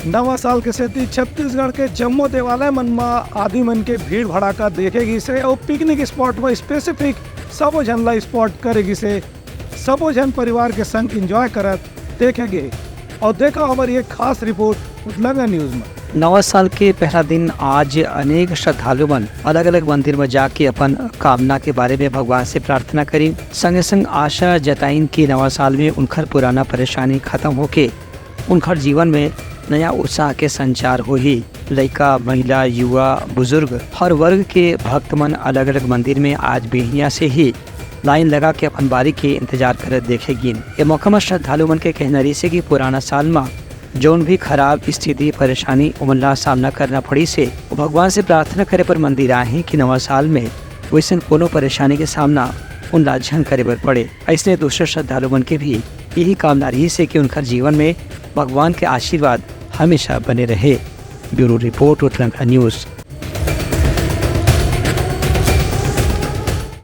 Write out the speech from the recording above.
नवा साल के सेती छत्तीसगढ़ के जम्मो देवालय मन में आदि मन के भीड़ भड़ाका देखेगी से और पिकनिक स्पॉट में स्पेसिफिक सबो झन ला स्पॉट करेगी से सबो झन परिवार के संग एंजॉय करत देखेंगे। और देखा हमारी एक खास रिपोर्ट उतलंगा न्यूज में। नवा साल के पहला दिन आज अनेक श्रद्धालु मन अलग अलग मंदिर में जाके अपन कामना के बारे में भगवान से प्रार्थना करी, संगे संग आशा जताइन कि नवा साल में उनकर पुराना परेशानी खत्म होके उनकर जीवन में नया उत्साह के संचार हो ही। लड़का, महिला, युवा, बुजुर्ग हर वर्ग के भक्त मन अलग अलग मंदिर में आज बेहिया से ही लाइन लगा के अपन बारी के इंतजार कर देखेगी। ये मौका में श्रद्धालु मन के कहना रही से कि पुराना साल में जौन भी खराब स्थिति परेशानी उमला सामना करना पड़ी से भगवान से प्रार्थना करे पर मंदिर आए कि नवा साल में वैसे कोनो परेशानी के सामना उन लाझन करे बर पड़े। ऐसे दूसरे श्रद्धालु मन के भी यही कामना रही से कि उनका जीवन में भगवान के आशीर्वाद हमेशा बने रहे। Bureau report, Uttarakhand news.